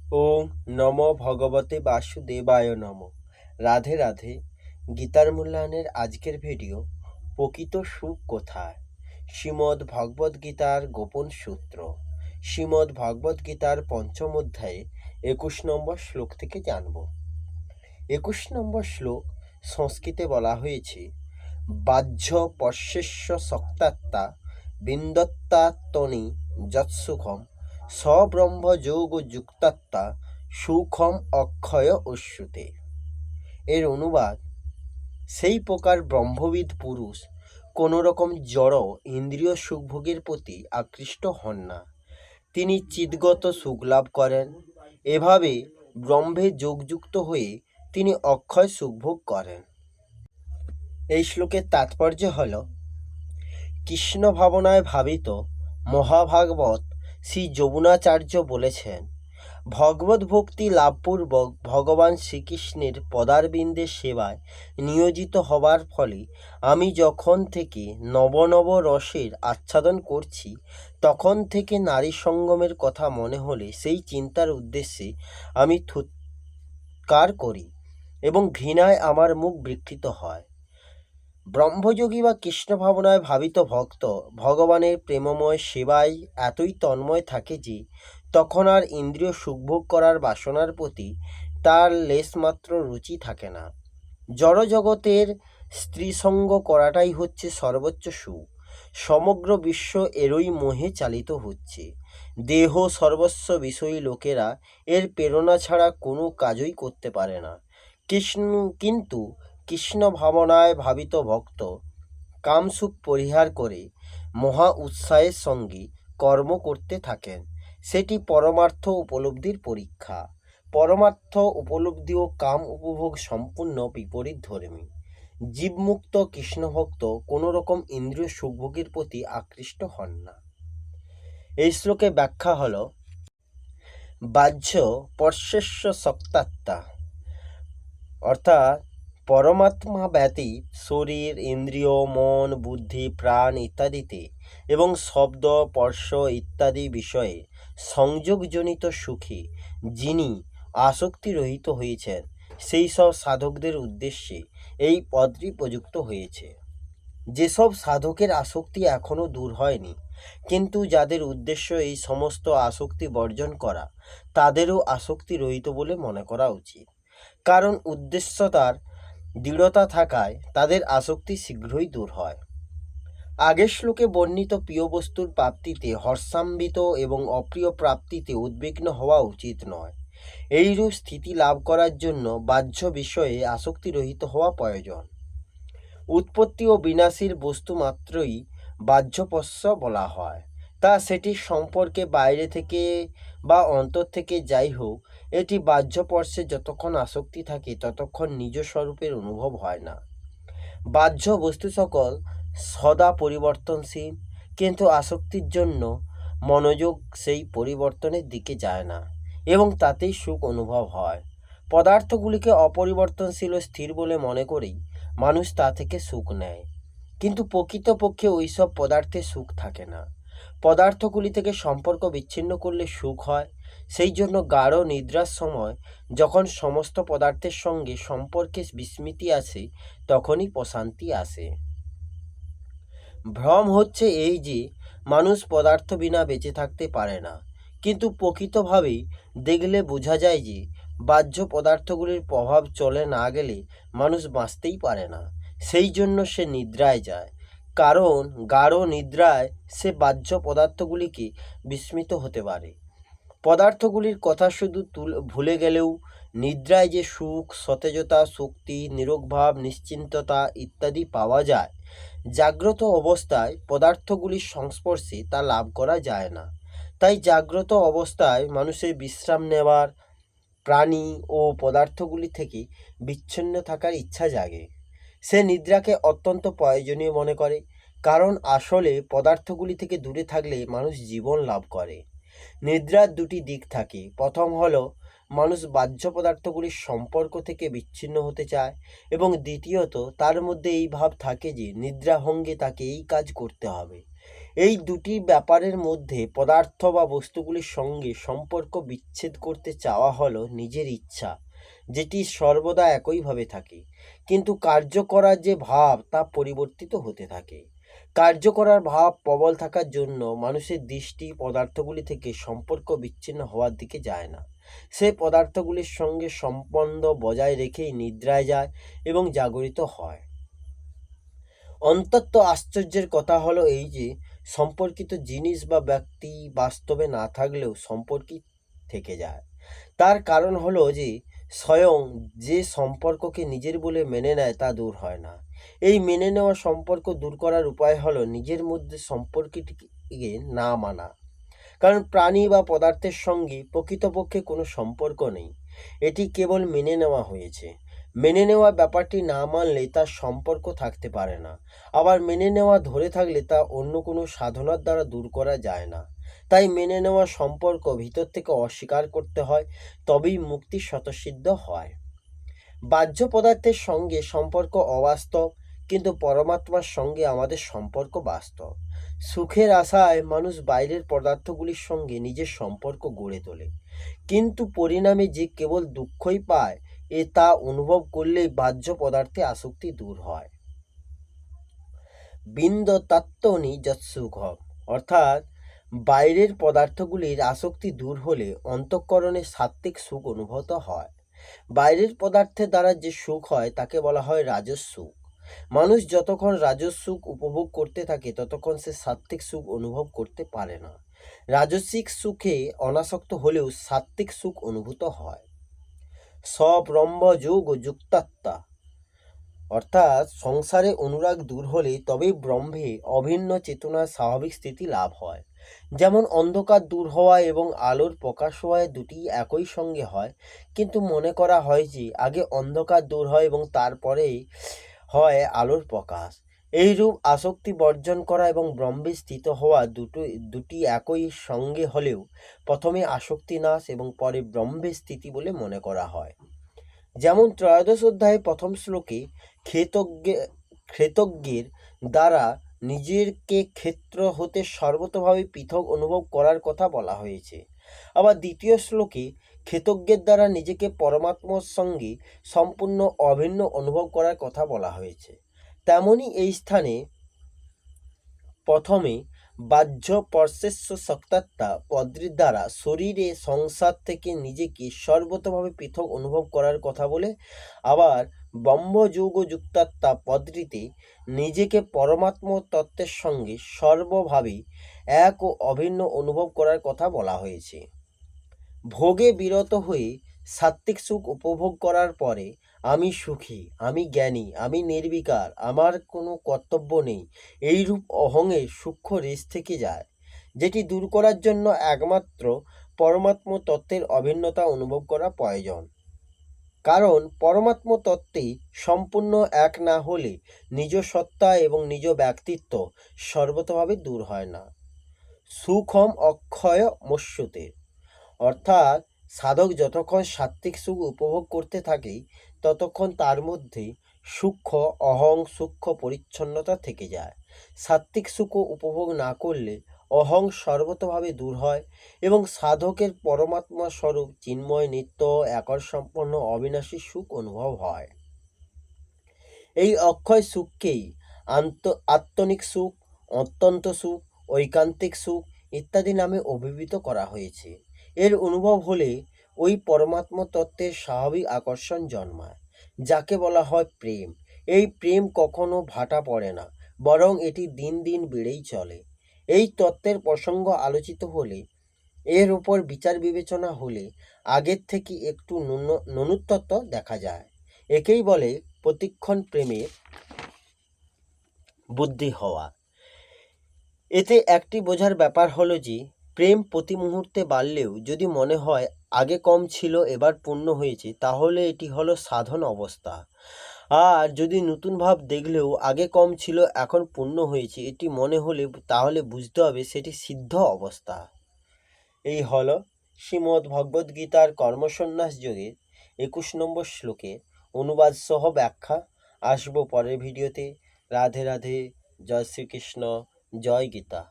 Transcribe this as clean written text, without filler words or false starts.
ওম নম ভগবতে বাসুদেবায় নম। রাধে রাধে। গীতার মূল্যায়নের আজকের ভিডিও প্রকৃত সুখ কোথায়। শ্রীমদ্ ভগবদ গীতার গোপন সূত্র। শ্রীমদ্ ভগবদ গীতার পঞ্চম অধ্যায়ে 21 নম্বর শ্লোক থেকে জানব। 21 নম্বর শ্লোক সংস্কৃতে বলা হয়েছে, বাহ্য পশ্যস্য শক্তাত্মা বিন্দত্তাত্মনি যৎসুখম সব্রহ্মযোগ যুক্তাত্মা সুখম অক্ষয় অশ্রুতে। এর অনুবাদ, সেই প্রকার ব্রহ্মবিদ পুরুষ কোনো রকম জড় ইন্দ্রিয় সুখভোগের প্রতি আকৃষ্ট হন না, তিনি চিদ্গত সুখ লাভ করেন। এভাবে ব্রহ্মে যোগযুক্ত হয়ে তিনি অক্ষয় সুখভোগ করেন। এই শ্লোকের তাৎপর্য হল, কৃষ্ণ ভাবনায় ভাবিত মহাভাগবত শ্রী যমুনাচার্য বলেছেন, ভগবত ভক্তি লাভপূর্বক ভগবান শ্রীকৃষ্ণের পদারবিন্দের সেবায় নিয়োজিত হবার ফলে আমি যখন থেকে নব নব রসের আচ্ছাদন করছি, তখন থেকে নারী সঙ্গমের কথা মনে হলে সেই চিন্তার উদ্দেশ্যে আমি থুৎকার করি এবং ঘৃণায় আমার মুখ বিকৃত হয়। ব্রহ্মযোগী বা কৃষ্ণ ভাবনায় ভাবিত ভক্ত ভগবানের প্রেমময় সেবায় এতই তন্ময় থাকে যে তখন আর ইন্দ্রিয় সুখভোগ করার বাসনার প্রতি তার লেশমাত্র রুচি থাকে না। জড়জগতের স্ত্রীসঙ্গ করাটাই হচ্ছে সর্বোচ্চ সুখ। সমগ্র বিশ্ব এরই মোহে চালিত হচ্ছে। দেহ সর্বস্ব বিষয়ী লোকেরা এর প্রেরণা ছাড়া কোনো কাজই করতে পারে না। কিন্তু কৃষ্ণ ভাবনায় ভাবিত ভক্ত কামসুখ পরিহার করে মহা উৎসাহের সঙ্গে কর্ম করতে থাকেন। সেটি পরমার্থ উপলব্ধির পরীক্ষা। পরমার্থ উপলব্ধি ও কাম উপভোগ সম্পূর্ণ বিপরীত ধর্মী। জীবমুক্ত কৃষ্ণভক্ত কোনো রকম ইন্দ্রিয় সুখভোগের প্রতি আকৃষ্ট হন না। এই শ্লোকে ব্যাখ্যা হল, বাহ্য পশ্যস্য শক্তাত্মা অর্থাৎ পরমাত্মা ব্যতীত শরীর, ইন্দ্রিয়, মন, বুদ্ধি, প্রাণ ইত্যাদিতে এবং শব্দ, স্পর্শ ইত্যাদি বিষয়ে সংযোগজনিত সুখে যিনি আসক্তি রহিত হয়েছেন, সেই সব সাধকদের উদ্দেশ্যে এই পদটি প্রযুক্ত হয়েছে। যেসব সাধকের আসক্তি এখনও দূর হয়নি, কিন্তু যাদের উদ্দেশ্য এই সমস্ত আসক্তি বর্জন করা, তাদেরও আসক্তি রহিত বলে মনে করা উচিত। কারণ উদ্দেশ্যতার দৃঢ়তা থাকায় তাদের আসক্তি শীঘ্রই দূর হয়। আগের শ্লোকে বর্ণিত প্রিয় বস্তুর প্রাপ্তিতে হর্ষান্বিত এবং অপ্রিয় প্রাপ্তিতে উদ্বিগ্ন হওয়া উচিত নয়। এইরূপ স্থিতি লাভ করার জন্য বাহ্য বিষয়ে আসক্তি রহিত হওয়া প্রয়োজন। উৎপত্তি ও বিনাশীর বস্তু মাত্রই বাহ্যপস্য বলা হয়। তা সেটি সম্পর্কে বাইরে থেকে বা অন্তর থেকে যাই হোক, এটি বাহ্যপর্শে যতক্ষণ আসক্তি থাকে ততক্ষণ নিজ স্বরূপের অনুভব হয় না। বাহ্য বস্তু সকল সদা পরিবর্তনশীল, কিন্তু আসক্তির জন্য মনোযোগ সেই পরিবর্তনের দিকে যায় না এবং তাতেই সুখ অনুভব হয়। পদার্থগুলিকে অপরিবর্তনশীল ও স্থির বলে মনে করেই মানুষ তা থেকে সুখ নেয়, কিন্তু প্রকৃতপক্ষে ওইসব পদার্থে সুখ থাকে না। পদার্থগুলি থেকে সম্পর্ক বিচ্ছিন্ন করলে সুখ হয়। সেই জন্য গাঢ় নিদ্রার সময় যখন সমস্ত পদার্থের সঙ্গে সম্পর্কে বিস্মৃতি আসে, তখনই প্রশান্তি আসে। ভ্রম হচ্ছে এই যে মানুষ পদার্থ বিনা বেঁচে থাকতে পারে না, কিন্তু প্রকৃতভাবেই দেখলে বোঝা যায় যে বাহ্য পদার্থগুলির প্রভাব চলে না গেলে মানুষ বাঁচতেই পারে না। সেই জন্য সে নিদ্রায় যায়, কারণ গাঢ় নিদ্রায় সে বাহ্য পদার্থগুলিকে বিস্মৃত হতে পারে। পদার্থগুলির কথা শুধু ভুলে গেলেও নিদ্রায় যে সুখ, সতেজতা, শক্তি, নিরোগভাব, নিশ্চিন্ততা ইত্যাদি পাওয়া যায়, জাগ্রত অবস্থায় পদার্থগুলির সংস্পর্শে তা লাভ করা যায় না। তাই জাগ্রত অবস্থায় মানুষের বিশ্রাম নেওয়ার, প্রাণী ও পদার্থগুলি থেকে বিচ্ছিন্ন থাকার ইচ্ছা জাগে। সে নিদ্রাকে অত্যন্ত প্রয়োজনীয় মনে করে, কারণ আসলে পদার্থগুলি থেকে দূরে থাকলে মানুষ জীবন লাভ করে। নিদ্রার দুটি দিক থাকে। প্রথম হলো মানুষ বাহ্য পদার্থগুলির সম্পর্ক থেকে বিচ্ছিন্ন হতে চায়, এবং দ্বিতীয়ত তার মধ্যে এই ভাব থাকে যে নিদ্রাভঙ্গে তাকে এই কাজ করতে হবে। এই দুটি ব্যাপারের মধ্যে পদার্থ বা বস্তুগুলির সঙ্গে সম্পর্ক বিচ্ছেদ করতে চাওয়া হলো নিজের ইচ্ছা, যেটি সর্বদা একইভাবে থাকে, কিন্তু কার্য করার যে ভাব তা পরিবর্তিত হতে থাকে। কার্য করার ভাব প্রবল থাকার জন্য মানুষের দৃষ্টি পদার্থগুলি থেকে সম্পর্ক বিচ্ছিন্ন হওয়ার দিকে যায় না। সে পদার্থগুলির সঙ্গে সম্বন্ধ বজায় রেখেই নিদ্রায় যায় এবং জাগরিত হয়। অন্তত আশ্চর্যের কথা হলো এই যে সম্পর্কিত জিনিস বা ব্যক্তি বাস্তবে না থাকলেও সম্পর্কই থেকে যায়। তার কারণ হলো যে স্বয়ং যে সম্পর্ককে নিজের বলে মেনে নেয় তা দূর হয় না। এই মেনে নেওয়া সম্পর্ক দূর করার উপায় হলো নিজের মধ্যে সম্পর্কটিকে না মানা। কারণ প্রাণী বা পদার্থের সঙ্গে প্রকৃতপক্ষে কোনো সম্পর্ক নেই, এটি কেবল মেনে নেওয়া হয়েছে। মেনে নেওয়া ব্যাপারটি না মানলে তার সম্পর্ক থাকতে পারে না, আবার মেনে নেওয়া ধরে থাকলে তা অন্য কোনো সাধনার দ্বারা দূর করা যায় না। তাই মেনে নেওয়া সম্পর্ক ভিতর থেকে অস্বীকার করতে হয়, তবেই মুক্তি স্বতঃসিদ্ধ হয়। বাহ্য পদার্থের সঙ্গে সম্পর্ক অবাস্তব, কিন্তু পরমাত্মার সঙ্গে আমাদের সম্পর্ক বাস্তব। সুখের আশায় মানুষ বাইরের পদার্থগুলির সঙ্গে নিজের সম্পর্ক গড়ে তোলে, কিন্তু পরিণামে যে কেবল দুঃখই পায় তা অনুভব করলেই বাহ্য পদার্থে আসক্তি দূর হয়। বিন্দ তত্ত্বনি যৎসুখম, অর্থাৎ বাইরের পদার্থগুলির আসক্তি দূর হলে অন্তঃকরণে সাত্ত্বিক সুখ অনুভূত হয়। বাইরের পদার্থের দ্বারা যে সুখ হয় তাকে বলা হয় রাজস সুখ। মানুষ যতক্ষণ রাজস সুখ উপভোগ করতে থাকে ততক্ষণ সে সাত্ত্বিক সুখ অনুভব করতে পারে না। রাজসিক সুখে অনাসক্ত হলেও সাত্ত্বিক সুখ অনুভূত হয়। সব্রহ্ম যোগ যুক্তাত্মা, অর্থাৎ সংসারে অনুরাগ দূর হলে তবেই ব্রহ্মে অভিন্ন চেতনার স্বাভাবিক স্থিতি লাভ হয়। যেমন অন্ধকার দূর হওয়া এবং আলোর প্রকাশ হওয়ায় দুটি একই সঙ্গে হয়, কিন্তু মনে করা হয় যে আগে অন্ধকার দূর হয় এবং তারপরেই হয় আলোর প্রকাশ। এইরূপ আসক্তি বর্জন করা এবং ব্রহ্মে স্থিত হওয়া দুটি একই সঙ্গে হলেও প্রথমে আসক্তি নাশ এবং পরে ব্রহ্মে স্থিতি বলে মনে করা হয়। যেমন ত্রয়োদশ অধ্যায়ে প্রথম শ্লোকে ক্ষেতজ্ঞের দ্বারা নিজেকে ক্ষেত্র হতে সর্বতভাবে পৃথক অনুভব করার কথা বলা হয়েছে। আবার দ্বিতীয় শ্লোকে ক্ষেতজ্ঞের দ্বারা নিজেকে পরমাত্মার সঙ্গে সম্পূর্ণ অভিন্ন অনুভব করার কথা বলা হয়েছে। তেমনি এই স্থানে প্রথমে বাহ্য পরশেষ্য সত্তাত্মা পদ্ধতির দ্বারা শরীরে সংসার থেকে নিজেকে সর্বতভাবে পৃথক অনুভব করার কথা বলে, আবার ব্রহ্মযোগ যুক্তাত্মা পদ্ধতিতে নিজেকে পরমাত্ম তত্ত্বের সঙ্গে সর্বভাবে এক ও অভিন্ন অনুভব করার কথা বলা হয়েছে। ভোগে বিরত হয়ে সাত্ত্বিক সুখ উপভোগ করার পরে আমি সুখী, আমি জ্ঞানী, আমি নির্বিকার, আমার কোনো কর্তব্য নেই, এইরূপ অহংয়ের সূক্ষ্ম রেশ থেকে যায়, যেটি দূর করার জন্য একমাত্র পরমাত্ম তত্ত্বের অভিন্নতা অনুভব করা প্রয়োজন। কারণ পরমাত্ম তত্ত্বে সম্পূর্ণ এক না হলে নিজ সত্তা এবং নিজ ব্যক্তিত্ব সর্বতভাবে দূর হয় না। সুখম অক্ষয় মস্যতে, অর্থাৎ সাধক যতক্ষণ সাত্ত্বিক সুখ উপভোগ করতে থাকে ততক্ষণ তার মধ্যে সূক্ষ্ম অহং সূক্ষ্ম পরিচ্ছন্নতা থেকে যায়। সাত্ত্বিক সুখ উপভোগ না করলে অহং সর্বতভাবে দূর হয় এবং সাধকের পরমাত্মা স্বরূপ চিন্ময় নিত্য একরসম্পন্ন অবিনাশী সুখ অনুভব হয়। এই অক্ষয় সুখকেই আত্মনিক সুখ, অত্যন্ত সুখ, ঐকান্তিক সুখ ইত্যাদি নামে অভিহিত করা হয়েছে। এর অনুভব হলে ওই পরমাত্ম তত্ত্বের স্বাভাবিক আকর্ষণ জন্মায়, যাকে বলা হয় প্রেম। এই প্রেম কখনো ভাটা পড়ে না, বরং এটি দিন দিন বেড়েই চলে। এই তত্ত্বের প্রসঙ্গ আলোচিত হলে, এর উপর বিচার বিবেচনা হলে আগের থেকে একটু নূতনত্ব দেখা যায়। একেই বলে প্রতিক্ষণ প্রেমের বুদ্ধি হওয়া। এতে একটি বোঝার ব্যাপার হলো যে প্রেম প্রতি মুহূর্তে বাড়লেও যদি মনে হয় আগে কম ছিল এবার পূর্ণ হয়েছে, তাহলে এটি হলো সাধন অবস্থা। আর যদি নতুন ভাব দেখলেও আগে কম ছিল এখন পূর্ণ হয়েছে এটি মনে হলে তাহলে বুঝতে হবে সেটি সিদ্ধ অবস্থা। এই হলো শ্রীমদ্ ভগবদ্গীতার কর্মসন্ন্যাস যোগের 21 নম্বর শ্লোকের অনুবাদ সহ ব্যাখ্যা। আসবো পরের ভিডিওতে। রাধে রাধে, জয় শ্রীকৃষ্ণ, জয় গীতা।